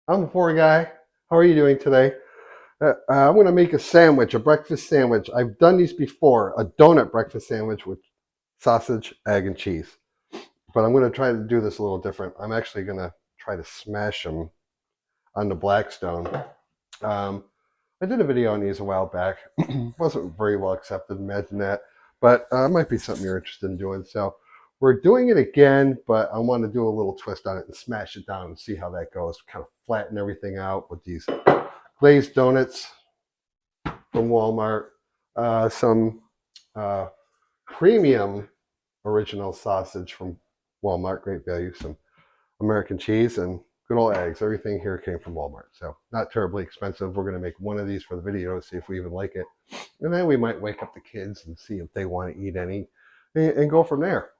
I'm the poor guy. How are you doing today? I'm going to make a sandwich, a breakfast sandwich. I've done these before, a donut breakfast sandwich with sausage, egg, and cheese. But I'm going to try to do this a little different. I'm actually going to try to smash them on the Blackstone. Um, I did a video on these a while back. Wasn't very well accepted, imagine that. But it might be something you're interested in doing. So we're doing it again, but I want to do a little twist on it and smash it down and see how that goes. Kind of flatten everything out with these glazed donuts from Walmart, some uh, premium original sausage from Walmart, great value, some American cheese, and good old eggs. Everything here came from Walmart, so not terribly expensive. We're going to make one of these for the video to see if we even like it, and then we might wake up the kids and see if they want to eat any, and go from there.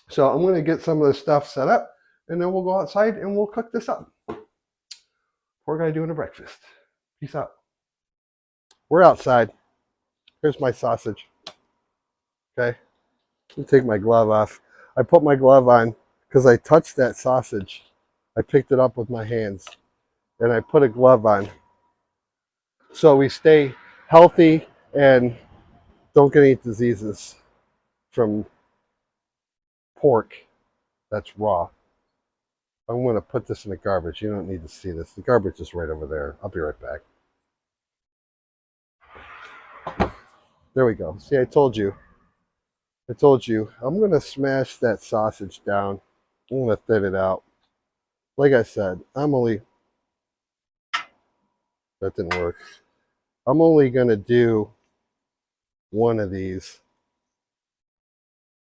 So I'm going to get some of this stuff set up, and then we'll go outside and we'll cook this up. Poor guy doing a breakfast. Peace out. We're outside. Here's my sausage. Okay, let me take my glove off. I put my glove on because I touched that sausage. I picked it up with my hands and I put a glove on so we stay healthy and don't get any diseases from pork that's raw. I'm going to put this in the garbage. You don't need to see this. The garbage is right over there. I'll be right back. There we go. See, I told you. I'm going to smash that sausage down. I'm going to thin it out. Like I said, that didn't work. I'm only going to do one of these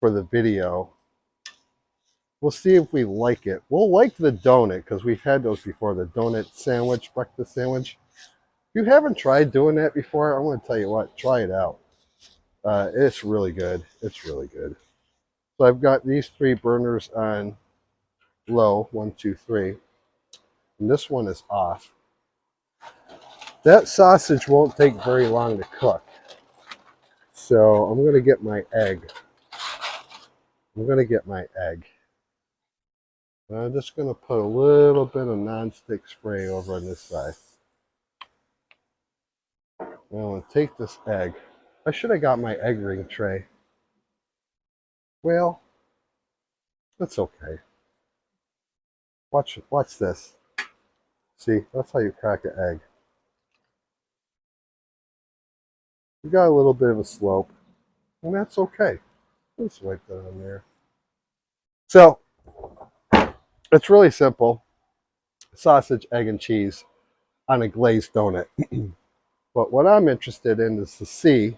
for the video. We'll see if we like it. We'll like the donut because we've had those before, the donut sandwich, breakfast sandwich. If you haven't tried doing that before, I'm going to tell you what, try it out. It's really good. It's really good. So I've got these three burners on low, 1, 2, 3. And this one is off. That sausage won't take very long to cook. So I'm going to get my egg. I'm just going to put a little bit of nonstick spray over on this side. I'm going to take this egg. I should have got my egg ring tray. Well, that's okay. Watch this. See, that's how you crack an egg. You got a little bit of a slope, and that's okay. Let's wipe that on there. So, it's really simple. Sausage, egg, and cheese on a glazed donut. But what I'm interested in is to see,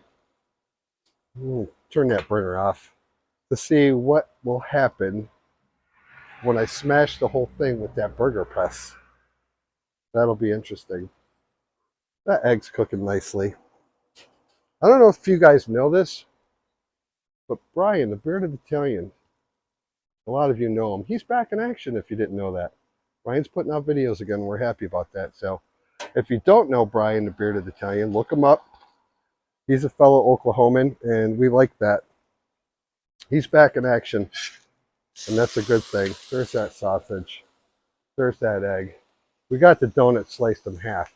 turn that burner off, to see what will happen when I smash the whole thing with that burger press. That'll be interesting. That egg's cooking nicely. I don't know if you guys know this, but Brian, the bearded Italian, a lot of you know him. He's back in action if you didn't know that. Brian's putting out videos again. We're happy about that. So if you don't know Brian, the bearded Italian, look him up. He's a fellow Oklahoman, and we like that. He's back in action, and that's a good thing. There's that sausage. There's that egg. We got the donut sliced in half.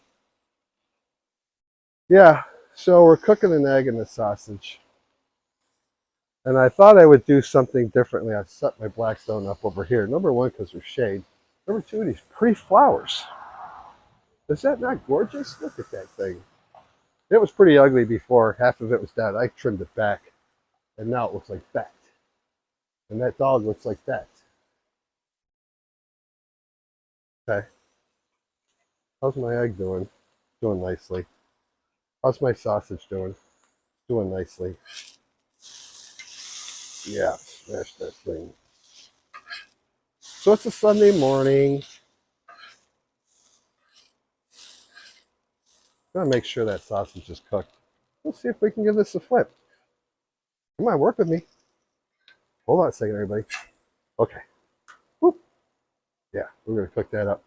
Yeah, so we're cooking an egg and the sausage. And I thought I would do something differently. I set my Blackstone up over here. Number one, because there's shade. Number two, these pretty flowers. Is that not gorgeous? Look at that thing. It was pretty ugly before. Half of it was dead. I trimmed it back. And now it looks like that. And that dog looks like that. Okay. How's my egg doing? Doing nicely. How's my sausage doing? Doing nicely. Yeah, smash that thing. So it's a Sunday morning. Gotta make sure that sausage is cooked. Let's see if we can give this a flip. Come on, work with me. Hold on a second, everybody. Okay. Whoop. Yeah, we're gonna cook that up.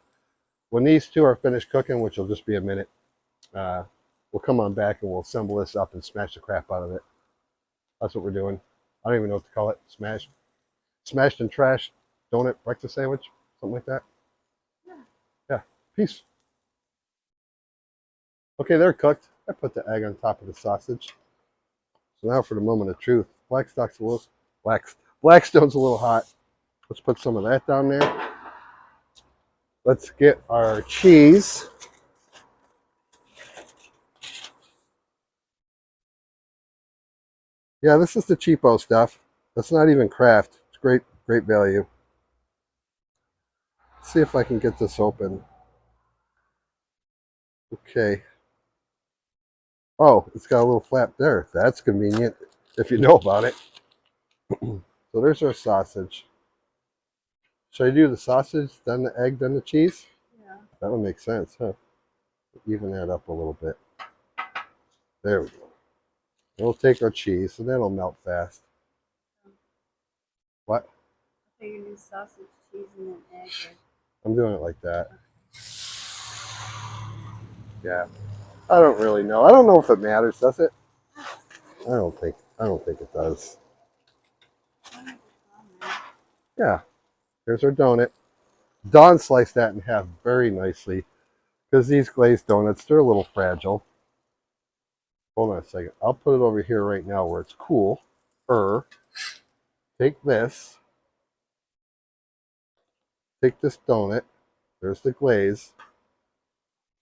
When these two are finished cooking, which will just be a minute, we'll come on back and we'll assemble this up and smash the crap out of it. That's what we're doing. I don't even know what to call it. Smashed and trashed donut breakfast sandwich, something like that. Yeah. Peace. Okay, they're cooked. I put the egg on top of the sausage. So now for the moment of truth. Blackstone's a little hot. Let's put some of that down there. Let's get our cheese. Yeah, this is the cheapo stuff. That's not even Kraft. It's great, great value. Let's see if I can get this open. Okay. Oh, it's got a little flap there. That's convenient if you know about it. So there's our sausage. Should I do the sausage, then the egg, then the cheese? Yeah. That would make sense, huh? Even that up a little bit. There we go. We'll take our cheese, and that'll melt fast. What? I think you do sausage, cheese, and then egg. I'm doing it like that. Yeah. I don't really know. I don't know if it matters, does it? I don't think it does. Yeah. Here's our donut. Dawn sliced that in half very nicely because these glazed donuts, they're a little fragile. Hold on a second. I'll put it over here right now where it's cool. Take this. Take this donut. There's the glaze.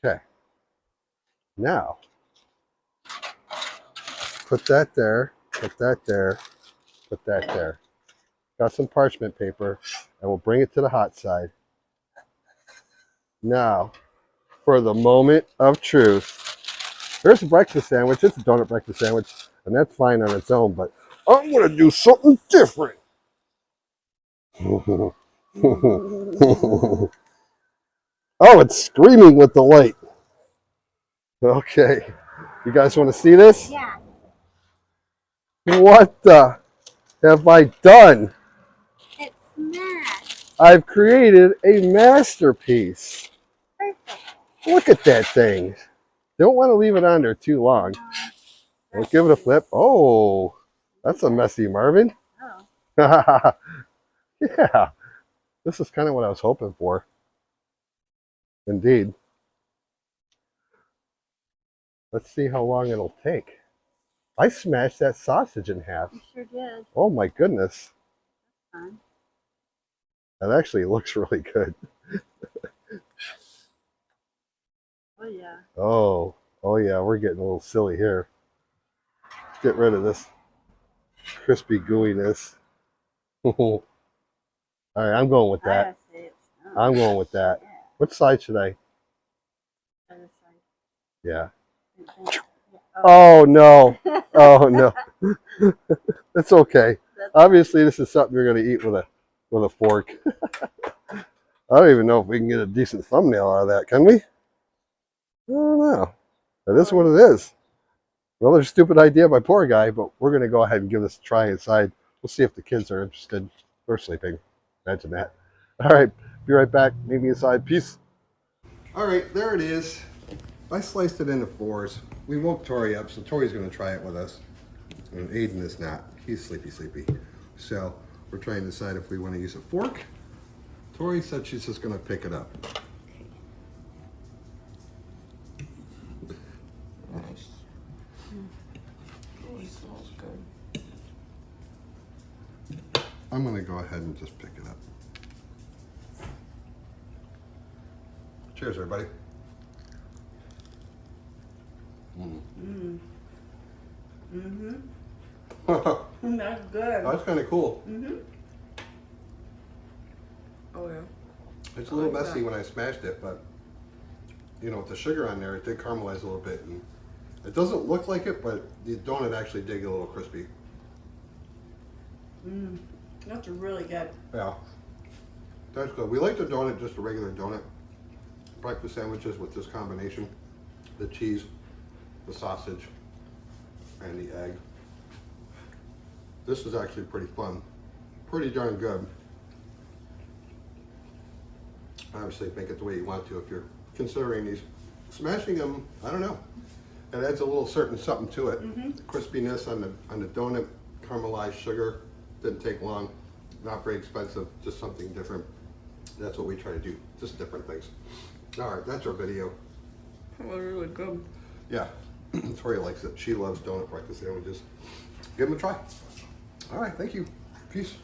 Okay. Now, put that there. Put that there. Put that there. Got some parchment paper, and we'll bring it to the hot side. Now, for the moment of truth. There's a breakfast sandwich. It's a donut breakfast sandwich, and that's fine on its own, but I'm going to do something different. Oh, it's screaming with delight. Okay. You guys want to see this? Yeah. What the have I done? It's smashed. I've created a masterpiece. Perfect. Look at that thing. Don't want to leave it on there too long. We'll give it a flip. Oh, that's a messy Marvin. Oh. Yeah, this is kind of what I was hoping for. Indeed. Let's see how long it'll take. I smashed that sausage in half. You sure did. Oh my goodness. Fun. That actually looks really good. Oh yeah. Oh yeah, we're getting a little silly here. Let's get rid of this crispy gooiness. All right, I'm going with that. I say it's I'm going with that. Yeah. What side should I? Other side. Yeah. Oh. Oh no. Oh no. It's okay. Obviously, this is something you're going to eat with a fork. I don't even know if we can get a decent thumbnail out of that, can we? I don't know. That is what it is. Another stupid idea by poor guy, but we're going to go ahead and give this a try inside. We'll see if the kids are interested. They're sleeping. Imagine that. All right. Be right back. Meet me inside. Peace. All right. There it is. I sliced it into fours. We woke Tori up, so Tori's going to try it with us. And Aiden is not. He's sleepy. So we're trying to decide if we want to use a fork. Tori said she's just going to pick it up. Nice. Oh, it smells good. I'm going to go ahead and just pick it up. Cheers, everybody. That's good. That's kind of cool. Oh yeah. It's a little messy when I smashed it, but you know, with the sugar on there, it did caramelize a little bit. And it doesn't look like it, but the donut actually did get a little crispy. That's really good. Yeah, that's good. We like the donut, just a regular donut. Breakfast sandwiches with this combination, the cheese, the sausage, and the egg. This is actually pretty fun. Pretty darn good. Obviously, make it the way you want to if you're considering these. Smashing them, I don't know. It adds a little certain something to it. The crispiness on the donut, caramelized sugar, didn't take long. Not very expensive, just something different. That's what we try to do, just different things. All right, that's our video. That was really good. Yeah, Tori likes it. She loves donut breakfast sandwiches. Give them a try. All right, thank you. Peace.